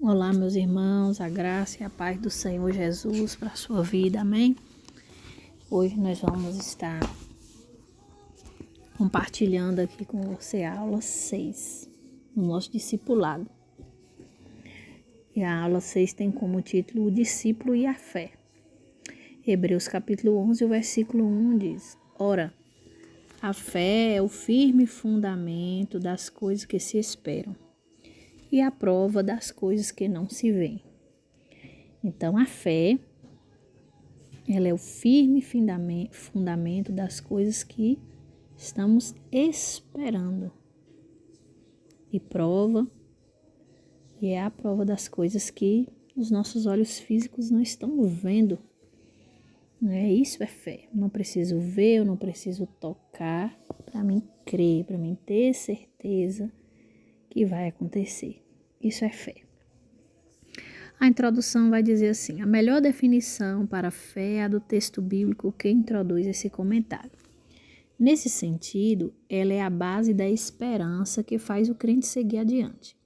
Olá, meus irmãos, a graça e a paz do Senhor Jesus para a sua vida, amém? Hoje nós vamos estar compartilhando aqui com você a aula 6, no nosso discipulado. E a aula 6 tem como título O Discípulo e a Fé. Hebreus capítulo 11, o versículo 1 diz: Ora, a fé é o firme fundamento das coisas que se esperam e a prova das coisas que não se veem. Então, a fé, ela é o firme fundamento das coisas que estamos esperando. E é a prova das coisas que os nossos olhos físicos não estão vendo. Isso é fé. Eu não preciso ver, eu não preciso tocar para mim crer, para mim ter certeza que vai acontecer. Isso é fé. A introdução vai dizer assim: a melhor definição para a fé é a do texto bíblico que introduz esse comentário. Nesse sentido, ela é a base da esperança que faz o crente seguir adiante,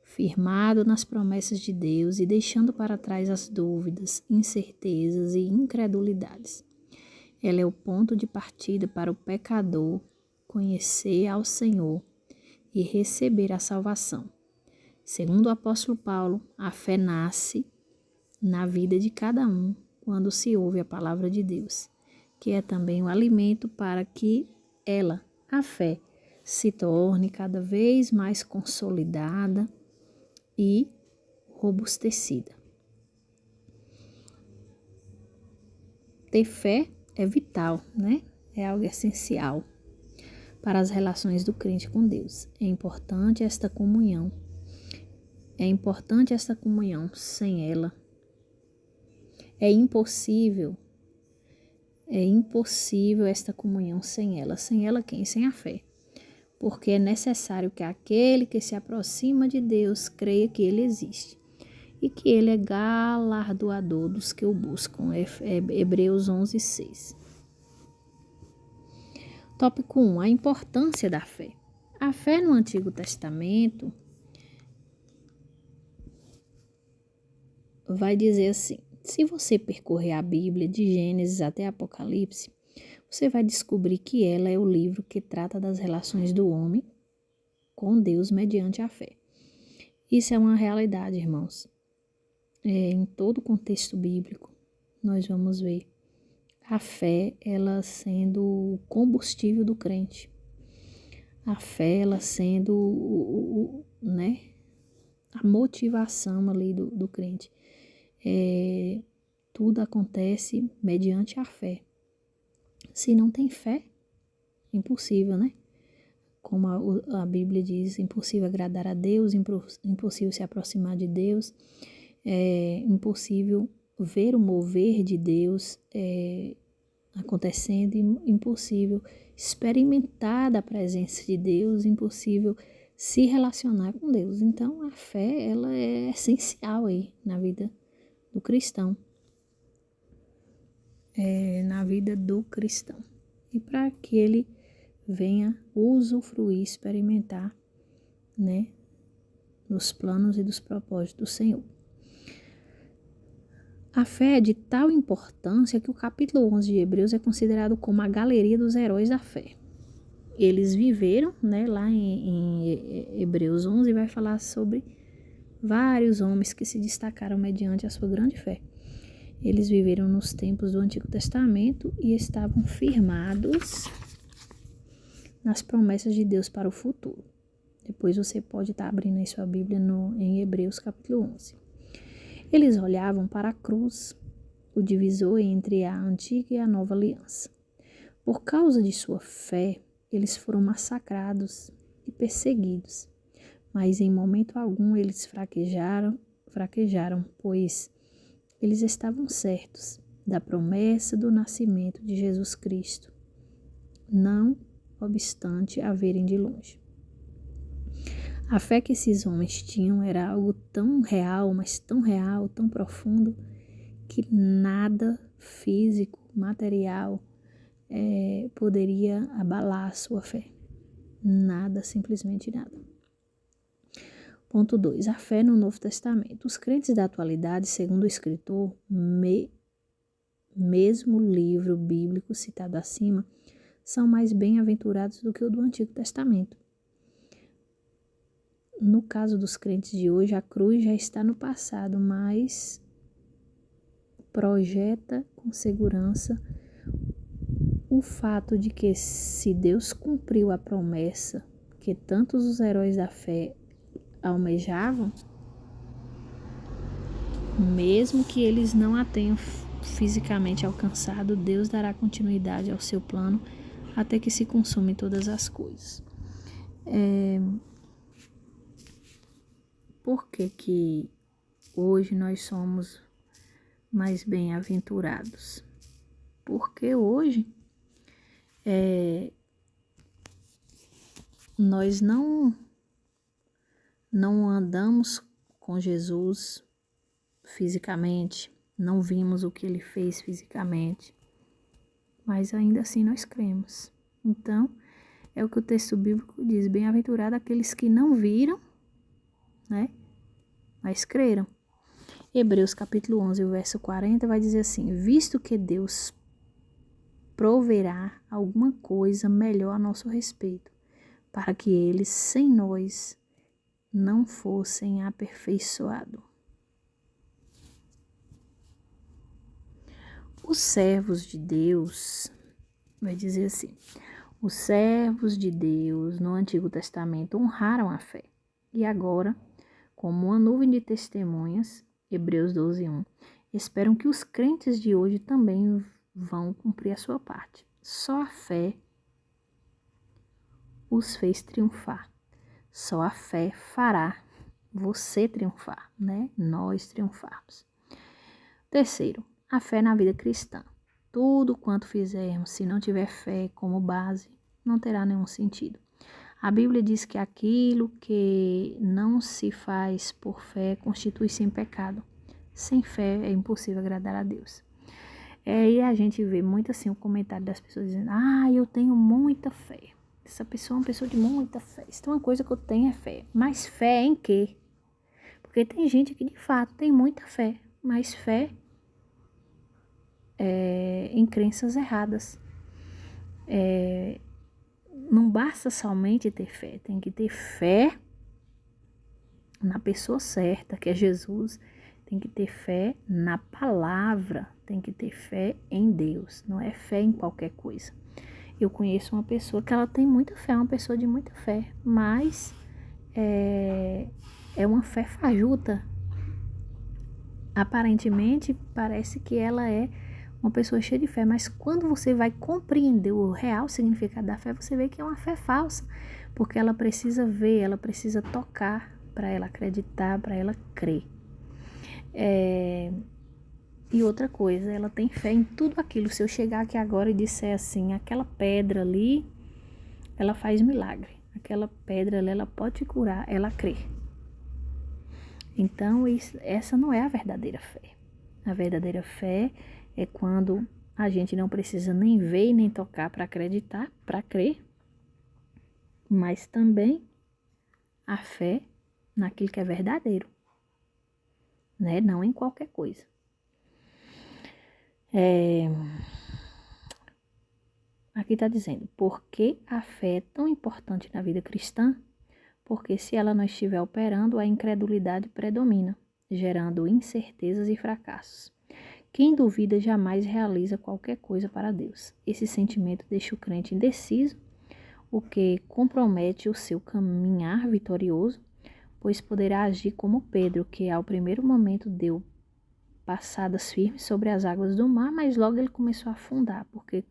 firmado nas promessas de Deus e deixando para trás as dúvidas, incertezas e incredulidades. Ela é o ponto de partida para o pecador conhecer ao Senhor e receber a salvação. Segundo o apóstolo Paulo, a fé nasce na vida de cada um quando se ouve a palavra de Deus, que é também o alimento para que ela, a fé, se torne cada vez mais consolidada e robustecida. Ter fé é vital, É algo essencial para as relações do crente com Deus. É importante esta comunhão. Sem ela é impossível esta comunhão sem ela. Sem ela quem? Sem a fé. Porque é necessário que aquele que se aproxima de Deus creia que ele existe e que ele é galardoador dos que o buscam. Hebreus 11, 6. Tópico 1. A importância da fé. A fé no Antigo Testamento vai dizer assim: se você percorrer a Bíblia de Gênesis até Apocalipse, você vai descobrir que ela é o livro que trata das relações do homem com Deus mediante a fé. Isso é uma realidade, irmãos. Em todo o contexto bíblico, nós vamos ver a fé, ela sendo o combustível do crente. A fé, ela sendo a motivação ali do crente. Tudo acontece mediante a fé. Se não tem fé, impossível, Como a Bíblia diz, impossível agradar a Deus, impossível se aproximar de Deus, impossível ver o mover de Deus acontecendo, impossível experimentar da presença de Deus, impossível se relacionar com Deus. Então, a fé, ela é essencial aí na vida do cristão. E para que ele venha usufruir, experimentar, nos planos e dos propósitos do Senhor. A fé é de tal importância que o capítulo 11 de Hebreus é considerado como a galeria dos heróis da fé. Eles viveram, lá em Hebreus 11, vai falar sobre vários homens que se destacaram mediante a sua grande fé. Eles viveram nos tempos do Antigo Testamento e estavam firmados nas promessas de Deus para o futuro. Depois você pode estar abrindo aí sua Bíblia em Hebreus capítulo 11. Eles olhavam para a cruz, o divisor entre a antiga e a nova aliança. Por causa de sua fé, eles foram massacrados e perseguidos, mas em momento algum eles fraquejaram, pois eles estavam certos da promessa do nascimento de Jesus Cristo, não obstante a verem de longe. A fé que esses homens tinham era algo tão real, mas tão real, tão profundo, que nada físico, material, poderia abalar a sua fé. Nada, simplesmente nada. Ponto 2. A fé no Novo Testamento. Os crentes da atualidade, segundo o escritor, mesmo livro bíblico citado acima, são mais bem-aventurados do que o do Antigo Testamento. No caso dos crentes de hoje, a cruz já está no passado, mas projeta com segurança o fato de que, se Deus cumpriu a promessa que tantos os heróis da fé almejavam, mesmo que eles não a tenham fisicamente alcançado, Deus dará continuidade ao seu plano até que se consumem todas as coisas. Por que hoje nós somos mais bem-aventurados? Porque hoje nós não andamos com Jesus fisicamente, não vimos o que ele fez fisicamente, mas ainda assim nós cremos. Então, é o que o texto bíblico diz: bem-aventurado aqueles que não viram, né, mas creram. Hebreus capítulo 11, o verso 40 vai dizer assim: visto que Deus proverá alguma coisa melhor a nosso respeito, para que eles, sem nós, não fossem aperfeiçoados. Os servos de Deus, vai dizer assim, os servos de Deus no Antigo Testamento honraram a fé. E agora, como uma nuvem de testemunhas, Hebreus 12:1, esperam que os crentes de hoje também vão cumprir a sua parte. Só a fé os fez triunfar. Só a fé fará você triunfar, né? Nós triunfarmos. Terceiro, a fé na vida cristã. Tudo quanto fizermos, se não tiver fé como base, não terá nenhum sentido. A Bíblia diz que aquilo que não se faz por fé constitui-se em pecado. Sem fé é impossível agradar a Deus. E a gente vê muito assim o comentário das pessoas dizendo: eu tenho muita fé. Essa pessoa é uma pessoa de muita fé. Então, uma coisa que eu tenho é fé. Mas fé em quê? Porque tem gente que de fato tem muita fé, mas fé em crenças erradas. Não basta somente ter fé, tem que ter fé na pessoa certa, que é Jesus. Tem que ter fé na palavra, tem que ter fé em Deus, não é fé em qualquer coisa. Eu conheço uma pessoa que ela tem muita fé, uma pessoa de muita fé, mas é uma fé fajuta. Aparentemente, parece que ela é uma pessoa cheia de fé, mas quando você vai compreender o real significado da fé, você vê que é uma fé falsa, porque ela precisa ver, ela precisa tocar para ela acreditar, para ela crer. E outra coisa, ela tem fé em tudo aquilo. Se eu chegar aqui agora e disser assim, aquela pedra ali, ela faz milagre. Aquela pedra ali, ela pode te curar, ela crê. Então, essa não é a verdadeira fé. A verdadeira fé é quando a gente não precisa nem ver e nem tocar para acreditar, para crer, mas também a fé naquilo que é verdadeiro, né? Não em qualquer coisa. Aqui está dizendo: por que a fé é tão importante na vida cristã? Porque se ela não estiver operando, a incredulidade predomina, gerando incertezas e fracassos. Quem duvida jamais realiza qualquer coisa para Deus. Esse sentimento deixa o crente indeciso, o que compromete o seu caminhar vitorioso, pois poderá agir como Pedro, que ao primeiro momento deu passadas firmes sobre as águas do mar, mas logo ele começou a afundar, porque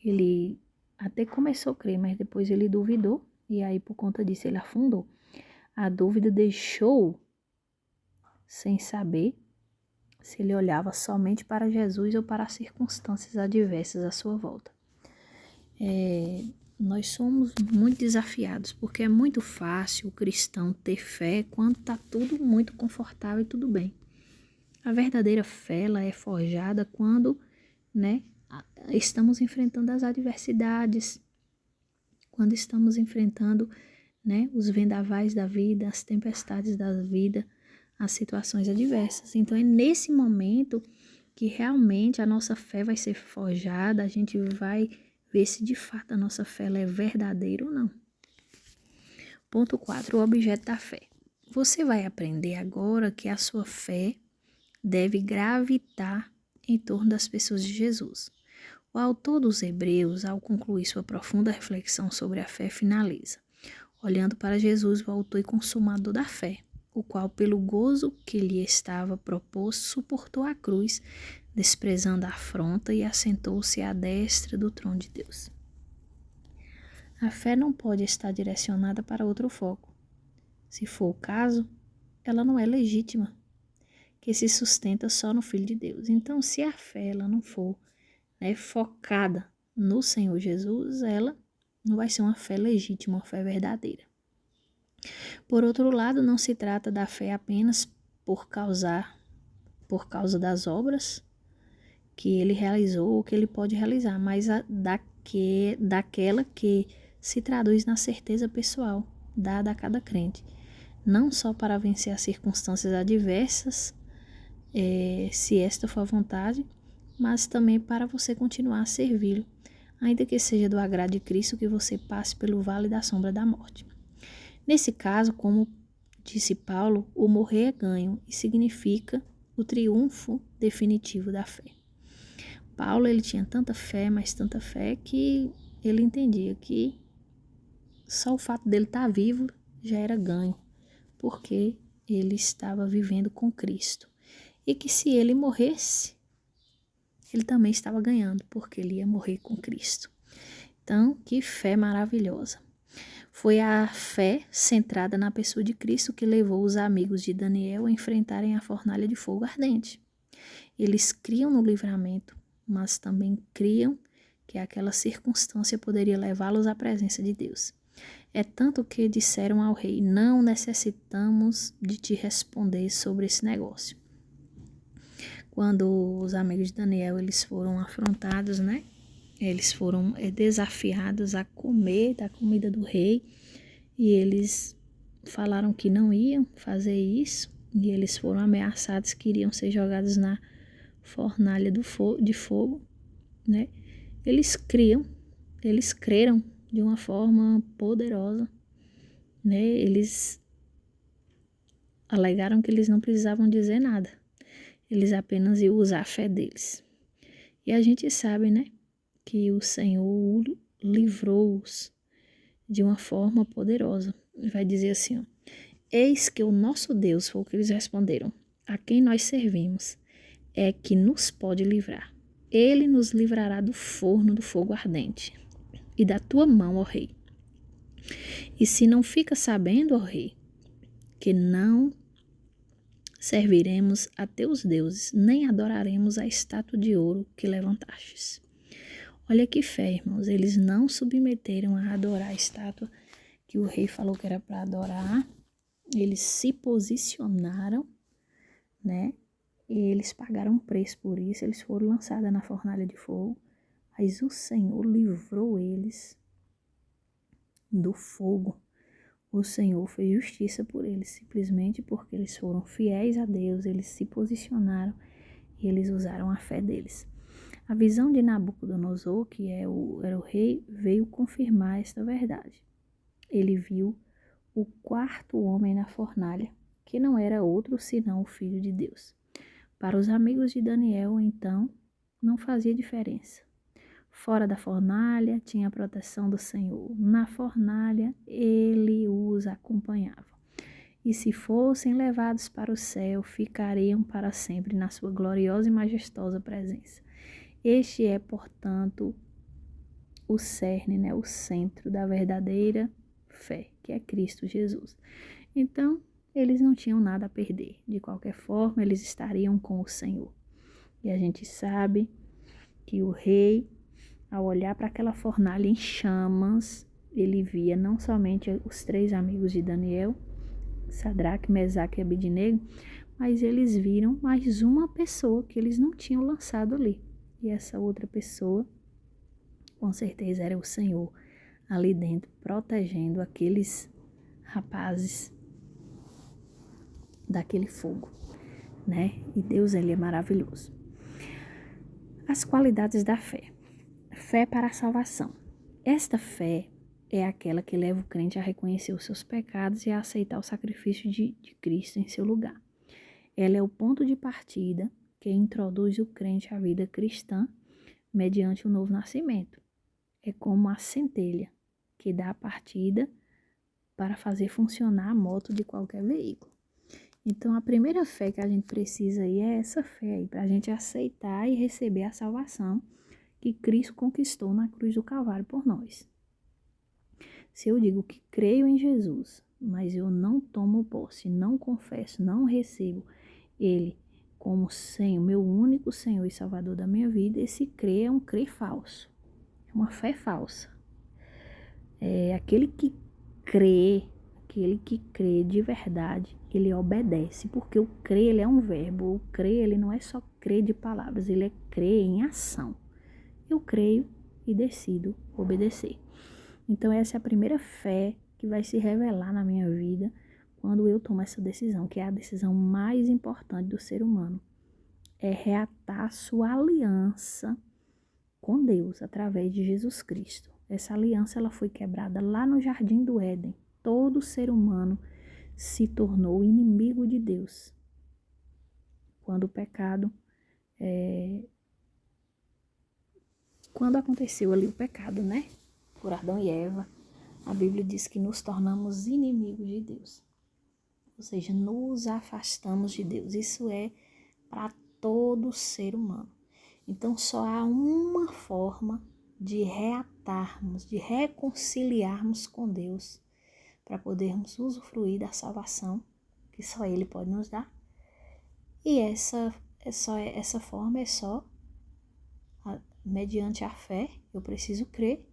ele até começou a crer, mas depois ele duvidou, e aí por conta disso ele afundou. A dúvida deixou sem saber se ele olhava somente para Jesus ou para as circunstâncias adversas à sua volta. Nós somos muito desafiados, porque é muito fácil o cristão ter fé quando está tudo muito confortável e tudo bem. A verdadeira fé, ela é forjada quando, estamos enfrentando as adversidades, quando estamos enfrentando né? Os vendavais da vida, as tempestades da vida, as situações adversas. Então é nesse momento que realmente a nossa fé vai ser forjada, a gente vai ver se de fato a nossa fé ela é verdadeira ou não. Ponto 4, o objeto da fé. Você vai aprender agora que a sua fé deve gravitar em torno das pessoas de Jesus. O autor dos Hebreus, ao concluir sua profunda reflexão sobre a fé, finaliza: olhando para Jesus, o autor e consumador da fé, o qual, pelo gozo que lhe estava proposto, suportou a cruz, desprezando a afronta, e assentou-se à destra do trono de Deus. A fé não pode estar direcionada para outro foco. Se for o caso, ela não é legítima, que se sustenta só no Filho de Deus. Então, se a fé ela não for, né, focada no Senhor Jesus, ela não vai ser uma fé legítima, uma fé verdadeira. Por outro lado, não se trata da fé apenas por causa das obras que ele realizou ou que ele pode realizar, mas daquela que se traduz na certeza pessoal dada a cada crente, não só para vencer as circunstâncias adversas, se esta for a vontade, mas também para você continuar a servi-lo, ainda que seja do agrado de Cristo que você passe pelo vale da sombra da morte. Nesse caso, como disse Paulo, o morrer é ganho e significa o triunfo definitivo da fé. Paulo ele tinha tanta fé, mas tanta fé, que ele entendia que só o fato dele estar vivo já era ganho, porque ele estava vivendo com Cristo. E que se ele morresse, ele também estava ganhando, porque ele ia morrer com Cristo. Então, que fé maravilhosa. Foi a fé centrada na pessoa de Cristo que levou os amigos de Daniel a enfrentarem a fornalha de fogo ardente. Eles criam no livramento, mas também criam que aquela circunstância poderia levá-los à presença de Deus. É tanto que disseram ao rei: não necessitamos de te responder sobre esse negócio. Quando os amigos de Daniel eles foram afrontados, né? Eles foram desafiados a comer da comida do rei, e eles falaram que não iam fazer isso, e eles foram ameaçados que iriam ser jogados na fornalha de fogo, né? Eles creram de uma forma poderosa, né? Eles alegaram que eles não precisavam dizer nada, eles apenas iam usar a fé deles. E a gente sabe, né, que o Senhor livrou-os de uma forma poderosa. Vai dizer assim, ó: eis que o nosso Deus, foi o que eles responderam, a quem nós servimos, é que nos pode livrar. Ele nos livrará do forno do fogo ardente e da tua mão, ó rei. E se não fica sabendo, ó rei, que não serviremos a teus deuses, nem adoraremos a estátua de ouro que levantastes. Olha que fé, irmãos. Eles não submeteram a adorar a estátua que o rei falou que era para adorar. Eles se posicionaram, né? E eles pagaram um preço por isso. Eles foram lançados na fornalha de fogo. Mas o Senhor livrou eles do fogo. O Senhor fez justiça por eles, simplesmente porque eles foram fiéis a Deus, eles se posicionaram e eles usaram a fé deles. A visão de Nabucodonosor, que era o rei, veio confirmar esta verdade. Ele viu o quarto homem na fornalha, que não era outro senão o Filho de Deus. Para os amigos de Daniel, então, não fazia diferença. Fora da fornalha tinha a proteção do Senhor. Na fornalha ele os acompanhava. E se fossem levados para o céu, ficariam para sempre na sua gloriosa e majestosa presença. Este é, portanto, o cerne, né, o centro da verdadeira fé, que é Cristo Jesus. Então, eles não tinham nada a perder. De qualquer forma, eles estariam com o Senhor. E a gente sabe que o rei, ao olhar para aquela fornalha em chamas, ele via não somente os 3 amigos de Daniel, Sadraque, Mesaque e Abednego, mas eles viram mais uma pessoa que eles não tinham lançado ali. E essa outra pessoa, com certeza, era o Senhor ali dentro, protegendo aqueles rapazes daquele fogo, né? E Deus, ele é maravilhoso. As qualidades da fé. Fé para a salvação. Esta fé é aquela que leva o crente a reconhecer os seus pecados e a aceitar o sacrifício de Cristo em seu lugar. Ela é o ponto de partida que introduz o crente à vida cristã mediante o novo nascimento. É como a centelha que dá a partida para fazer funcionar a moto de qualquer veículo. Então, a primeira fé que a gente precisa aí é essa fé aí, para a gente aceitar e receber a salvação que Cristo conquistou na cruz do Calvário por nós. Se eu digo que creio em Jesus, mas eu não tomo posse, não confesso, não recebo Ele como Senhor, meu único Senhor e Salvador da minha vida, esse crer é um crer falso, é uma fé falsa. É aquele que crê de verdade, ele obedece, porque o crer, ele é um verbo, o crer, ele não é só crer de palavras, ele é crer em ação. Eu creio e decido obedecer. Então essa é a primeira fé que vai se revelar na minha vida quando eu tomo essa decisão, que é a decisão mais importante do ser humano. É reatar sua aliança com Deus através de Jesus Cristo. Essa aliança ela foi quebrada lá no Jardim do Éden. Todo ser humano se tornou inimigo de Deus. Quando o pecado, quando aconteceu ali o pecado, né? Por Adão e Eva, a Bíblia diz que nos tornamos inimigos de Deus. Ou seja, nos afastamos de Deus. Isso é para todo ser humano. Então, só há uma forma de reatarmos, de reconciliarmos com Deus, para podermos usufruir da salvação que só Ele pode nos dar. E essa forma é só mediante a fé. Eu preciso crer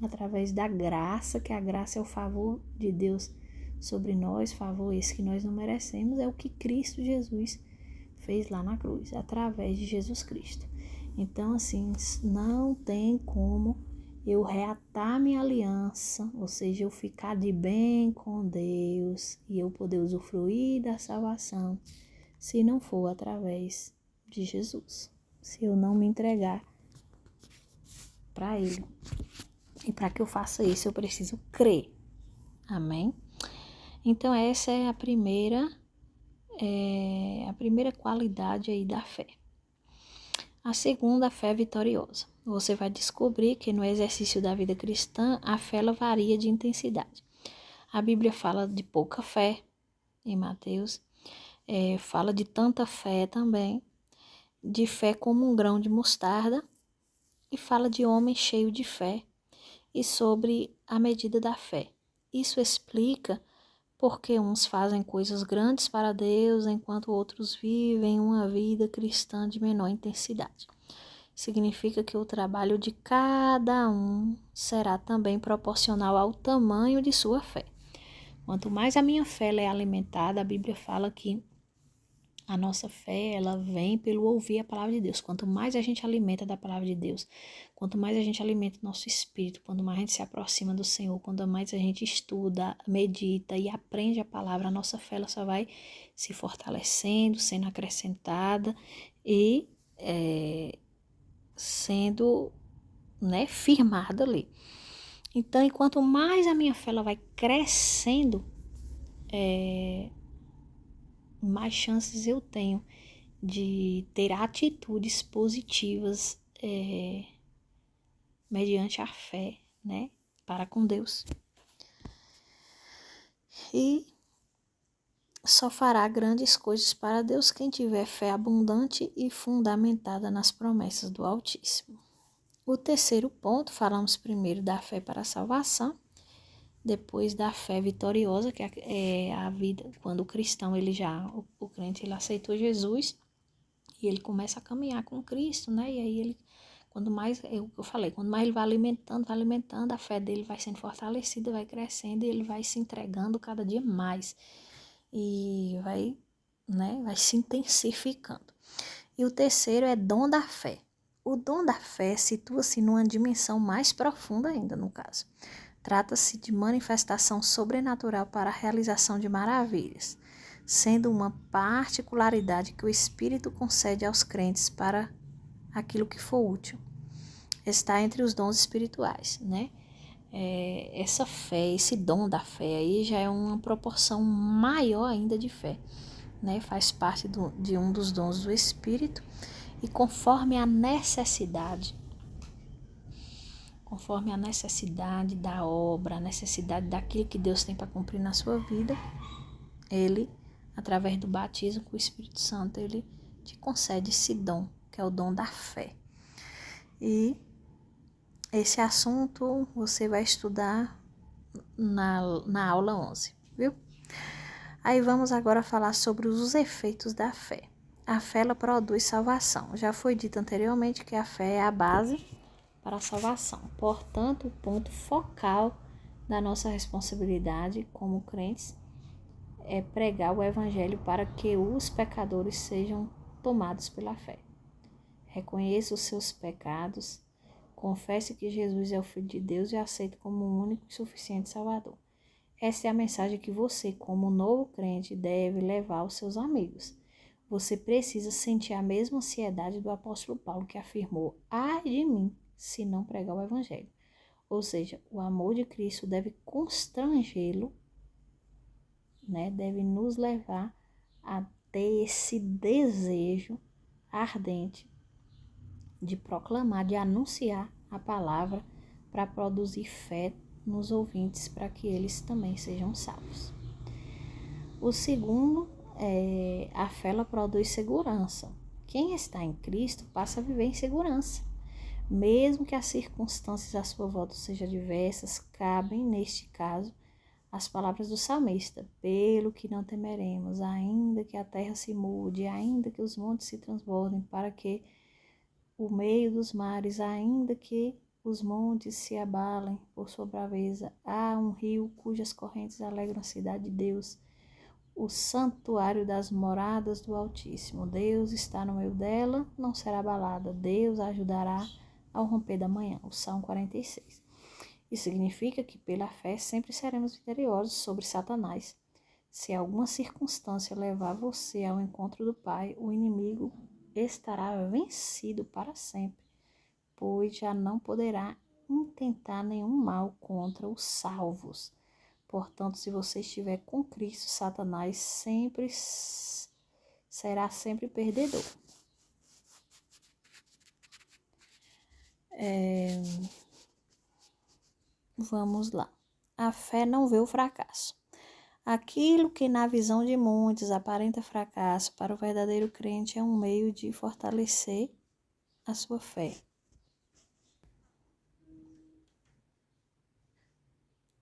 através da graça, que a graça é o favor de Deus sobre nós, favor esse que nós não merecemos, é o que Cristo Jesus fez lá na cruz, através de Jesus Cristo. Então, assim, não tem como eu reatar minha aliança, ou seja, eu ficar de bem com Deus e eu poder usufruir da salvação, se não for através de Jesus, se eu não me entregar para Ele. E para que eu faça isso, eu preciso crer. Amém? Então, essa é a primeira qualidade aí da fé. A segunda, a fé vitoriosa. Você vai descobrir que no exercício da vida cristã, a fé ela varia de intensidade. A Bíblia fala de pouca fé, em Mateus, fala de tanta fé também, de fé como um grão de mostarda, e fala de homem cheio de fé, e sobre a medida da fé. Isso explica porque uns fazem coisas grandes para Deus, enquanto outros vivem uma vida cristã de menor intensidade. Significa que o trabalho de cada um será também proporcional ao tamanho de sua fé. Quanto mais a minha fé é alimentada, a Bíblia fala que a nossa fé, ela vem pelo ouvir a palavra de Deus. Quanto mais a gente alimenta da palavra de Deus, quanto mais a gente alimenta o nosso espírito, quanto mais a gente se aproxima do Senhor, quanto mais a gente estuda, medita e aprende a palavra, a nossa fé ela só vai se fortalecendo, sendo acrescentada e sendo, né, firmada ali. Então, e quanto mais a minha fé ela vai crescendo, mais chances eu tenho de ter atitudes positivas mediante a fé, né, para com Deus. E só fará grandes coisas para Deus quem tiver fé abundante e fundamentada nas promessas do Altíssimo. O terceiro ponto, falamos primeiro da fé para a salvação, depois da fé vitoriosa, que é a vida, quando o cristão, o crente, ele aceitou Jesus, e ele começa a caminhar com Cristo, né? E aí ele, quando mais ele vai alimentando, a fé dele vai sendo fortalecida, vai crescendo, e ele vai se entregando cada dia mais. E vai se intensificando. E o terceiro é dom da fé. O dom da fé situa-se numa dimensão mais profunda ainda, no caso. Trata-se de manifestação sobrenatural para a realização de maravilhas, sendo uma particularidade que o Espírito concede aos crentes para aquilo que for útil. Está entre os dons espirituais, né? Essa fé, esse dom da fé aí já é uma proporção maior ainda de fé, né? Faz parte de um dos dons do Espírito e conforme a necessidade da obra, a necessidade daquilo que Deus tem para cumprir na sua vida, Ele, através do batismo com o Espírito Santo, Ele te concede esse dom, que é o dom da fé. E esse assunto você vai estudar na aula 11, viu? Aí vamos agora falar sobre os efeitos da fé. A fé, ela produz salvação. Já foi dito anteriormente que a fé é a base para a salvação. Portanto, o ponto focal da nossa responsabilidade como crentes é pregar o evangelho para que os pecadores sejam tomados pela fé. Reconheça os seus pecados, confesse que Jesus é o Filho de Deus e aceite como o único e suficiente Salvador. Essa é a mensagem que você, como novo crente, deve levar aos seus amigos. Você precisa sentir a mesma ansiedade do apóstolo Paulo, que afirmou: ai de mim, se não pregar o evangelho. Ou seja, o amor de Cristo deve constrangê-lo, né? Deve nos levar a ter esse desejo ardente de proclamar, de anunciar a palavra para produzir fé nos ouvintes, para que eles também sejam salvos. O segundo a fé, ela produz segurança. Quem está em Cristo passa a viver em segurança. Mesmo que as circunstâncias à sua volta sejam diversas, cabem, neste caso, as palavras do salmista: pelo que não temeremos, ainda que a terra se mude, ainda que os montes se transbordem, para que o meio dos mares, ainda que os montes se abalem por sua braveza, há um rio cujas correntes alegram a cidade de Deus, o santuário das moradas do Altíssimo. Deus está no meio dela, não será abalada. Deus a ajudará ao romper da manhã. O Salmo 46. Isso significa que pela fé sempre seremos vitoriosos sobre Satanás. Se alguma circunstância levar você ao encontro do Pai, o inimigo estará vencido para sempre, pois já não poderá intentar nenhum mal contra os salvos. Portanto, se você estiver com Cristo, Satanás será sempre perdedor. Vamos lá. A fé não vê o fracasso. Aquilo que na visão de muitos aparenta fracasso, para o verdadeiro crente é um meio de fortalecer a sua fé.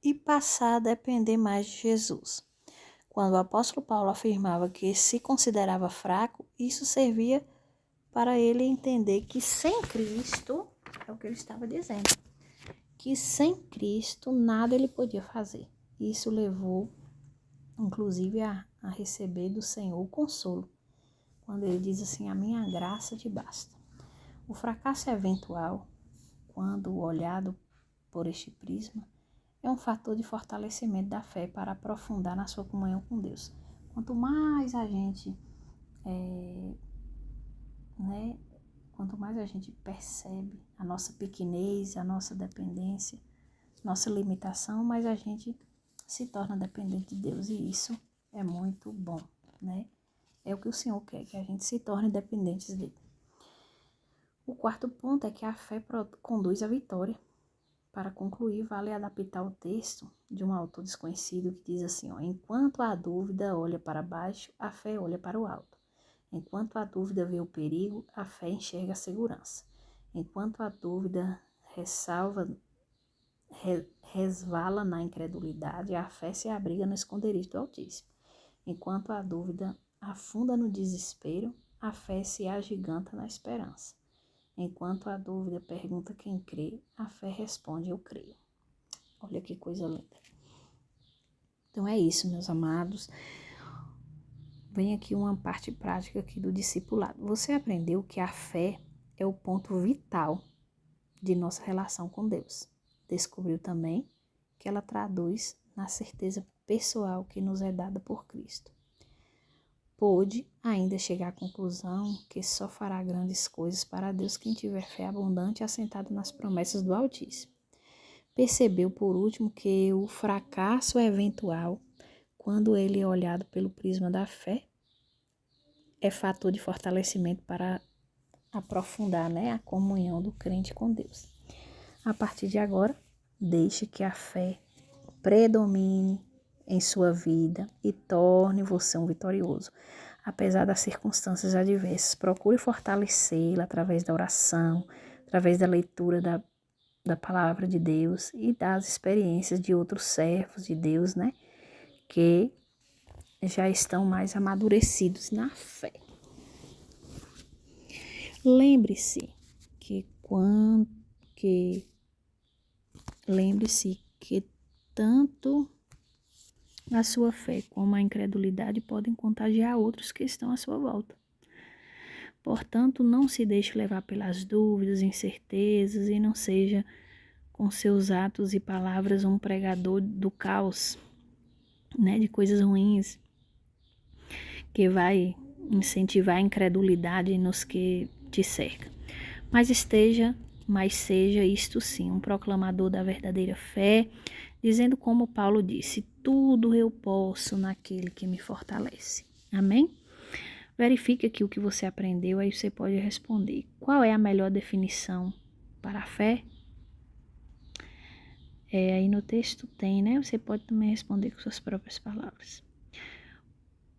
E passar a depender mais de Jesus. Quando o apóstolo Paulo afirmava que se considerava fraco, isso servia para ele entender que sem Cristo, é o que ele estava dizendo, que sem Cristo nada ele podia fazer. Isso levou, inclusive, a receber do Senhor o consolo, quando ele diz assim: a minha graça te basta. O fracasso eventual, quando olhado por este prisma, é um fator de fortalecimento da fé para aprofundar na sua comunhão com Deus. Quanto mais a gente quanto mais a gente percebe a nossa pequenez, a nossa dependência, nossa limitação, mais a gente se torna dependente de Deus, e isso é muito bom, né? É o que o Senhor quer, que a gente se torne dependentes dele. O quarto ponto é que a fé conduz à vitória. Para concluir, vale adaptar o texto de um autor desconhecido que diz assim: enquanto a dúvida olha para baixo, a fé olha para o alto. Enquanto a dúvida vê o perigo, a fé enxerga a segurança. Enquanto a dúvida resvala na incredulidade, a fé se abriga no esconderijo do Altíssimo. Enquanto a dúvida afunda no desespero, a fé se agiganta na esperança. Enquanto a dúvida pergunta quem crê, a fé responde: eu creio. Olha que coisa linda. Então é isso, meus amados. Vem aqui uma parte prática aqui do discipulado. Você aprendeu que a fé é o ponto vital de nossa relação com Deus. Descobriu também que ela traduz na certeza pessoal que nos é dada por Cristo. Pôde ainda chegar à conclusão que só fará grandes coisas para Deus quem tiver fé abundante e assentado nas promessas do Altíssimo. Percebeu, por último, que o fracasso eventual, quando ele é olhado pelo prisma da fé, é fator de fortalecimento para aprofundar, a comunhão do crente com Deus. A partir de agora, deixe que a fé predomine em sua vida e torne você um vitorioso. Apesar das circunstâncias adversas, procure fortalecê-la através da oração, através da leitura da palavra de Deus e das experiências de outros servos de Deus, que já estão mais amadurecidos na fé. Lembre-se que tanto a sua fé como a incredulidade podem contagiar outros que estão à sua volta. Portanto, não se deixe levar pelas dúvidas, incertezas e não seja, com seus atos e palavras, um pregador do caos, de coisas ruins, que vai incentivar a incredulidade nos que te cercam. Mas seja isto sim, um proclamador da verdadeira fé, dizendo como Paulo disse: tudo eu posso naquele que me fortalece. Amém? Verifique aqui o que você aprendeu, aí você pode responder. Qual é a melhor definição para a fé? Aí no texto tem, Você pode também responder com suas próprias palavras.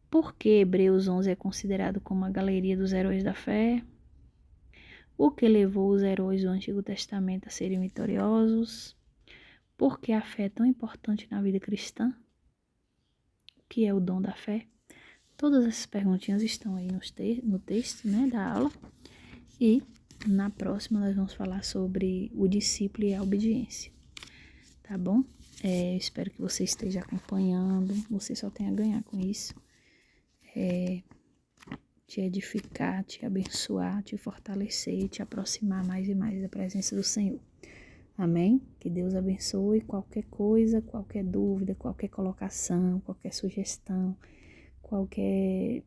Por que Hebreus 11 é considerado como a galeria dos heróis da fé? O que levou os heróis do Antigo Testamento a serem vitoriosos? Por que a fé é tão importante na vida cristã? O que é o dom da fé? Todas essas perguntinhas estão aí no texto, da aula. E na próxima nós vamos falar sobre o discípulo e a obediência. Tá bom? Espero que você esteja acompanhando. Você só tem a ganhar com isso. Te edificar, te abençoar, te fortalecer, te aproximar mais e mais da presença do Senhor. Amém? Que Deus abençoe. Qualquer coisa, qualquer dúvida, qualquer colocação, qualquer sugestão, qualquer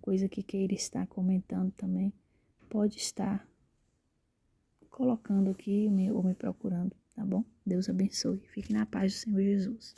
coisa que queira estar comentando também, pode estar colocando aqui ou me procurando, tá bom? Deus abençoe. Fique na paz do Senhor Jesus.